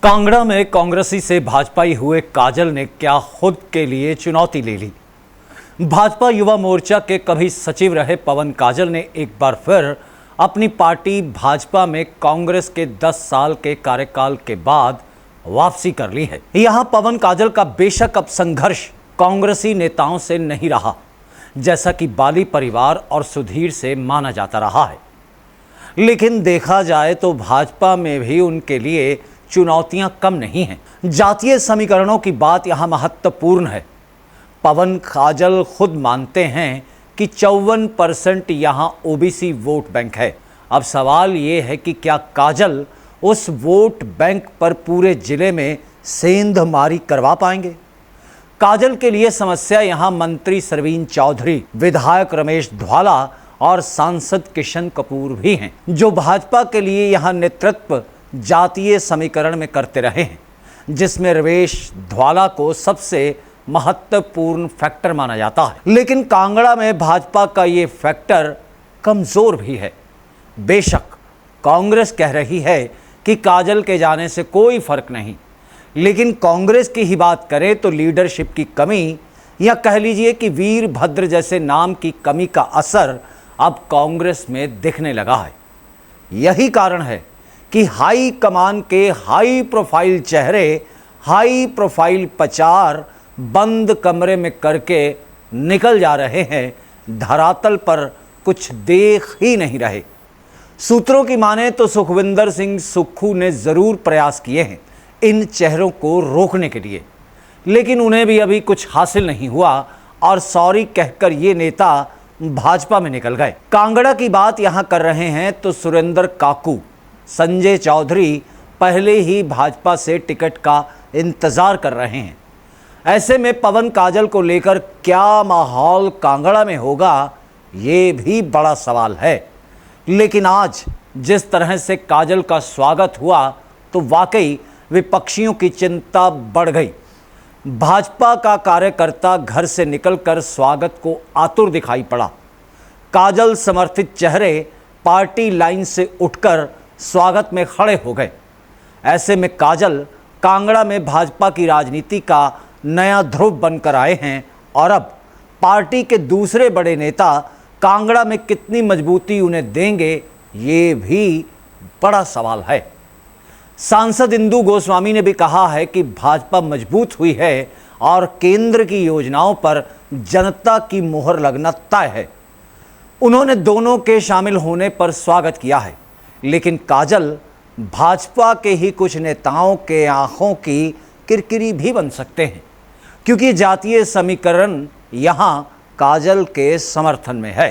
कांगड़ा में कांग्रेसी से भाजपाई हुए काजल ने क्या खुद के लिए चुनौती ले ली। भाजपा युवा मोर्चा के कभी सचिव रहे पवन काजल ने एक बार फिर अपनी पार्टी भाजपा में कांग्रेस के 10 साल के कार्यकाल के बाद वापसी कर ली है। यहां पवन काजल का बेशक अब संघर्ष कांग्रेसी नेताओं से नहीं रहा, जैसा कि बाली परिवार और सुधीर से माना जाता रहा है, लेकिन देखा जाए तो भाजपा में भी उनके लिए चुनौतियां कम नहीं हैं। जातीय समीकरणों की बात यहां महत्वपूर्ण है। पवन काजल खुद मानते हैं कि 54% यहां ओबीसी वोट बैंक है। अब सवाल ये है कि क्या काजल उस वोट बैंक पर पूरे जिले में सेंधमारी करवा पाएंगे। काजल के लिए समस्या यहां मंत्री सरवीन चौधरी, विधायक रमेश धवाला और सांसद किशन कपूर भी हैं, जो भाजपा के लिए यहां नेतृत्व जातीय समीकरण में करते रहे हैं, जिसमें रमेश धवाला को सबसे महत्वपूर्ण फैक्टर माना जाता है। लेकिन कांगड़ा में भाजपा का ये फैक्टर कमजोर भी है। बेशक कांग्रेस कह रही है कि काजल के जाने से कोई फर्क नहीं, लेकिन कांग्रेस की ही बात करें तो लीडरशिप की कमी या कह लीजिए कि वीरभद्र जैसे नाम की कमी का असर अब कांग्रेस में दिखने लगा है। यही कारण है कि हाई कमान के हाई प्रोफाइल चेहरे हाई प्रोफाइल प्रचार बंद कमरे में करके निकल जा रहे हैं, धरातल पर कुछ देख ही नहीं रहे। सूत्रों की माने तो सुखविंदर सिंह सुक्खू ने ज़रूर प्रयास किए हैं इन चेहरों को रोकने के लिए, लेकिन उन्हें भी अभी कुछ हासिल नहीं हुआ और सॉरी कहकर ये नेता भाजपा में निकल गए। कांगड़ा की बात यहाँ कर रहे हैं तो सुरेंद्र काकू, संजय चौधरी पहले ही भाजपा से टिकट का इंतजार कर रहे हैं। ऐसे में पवन काजल को लेकर क्या माहौल कांगड़ा में होगा, ये भी बड़ा सवाल है। लेकिन आज जिस तरह से काजल का स्वागत हुआ तो वाकई विपक्षियों की चिंता बढ़ गई। भाजपा का कार्यकर्ता घर से निकलकर स्वागत को आतुर दिखाई पड़ा। काजल समर्थित चेहरे पार्टी लाइन से उठकर स्वागत में खड़े हो गए। ऐसे में काजल कांगड़ा में भाजपा की राजनीति का नया ध्रुव बनकर आए हैं और अब पार्टी के दूसरे बड़े नेता कांगड़ा में कितनी मजबूती उन्हें देंगे, ये भी बड़ा सवाल है। सांसद इंदु गोस्वामी ने भी कहा है कि भाजपा मजबूत हुई है और केंद्र की योजनाओं पर जनता की मोहर लगना तय है। उन्होंने दोनों के शामिल होने पर स्वागत किया है, लेकिन काजल भाजपा के ही कुछ नेताओं के आंखों की किरकिरी भी बन सकते हैं, क्योंकि जातीय समीकरण यहां काजल के समर्थन में है।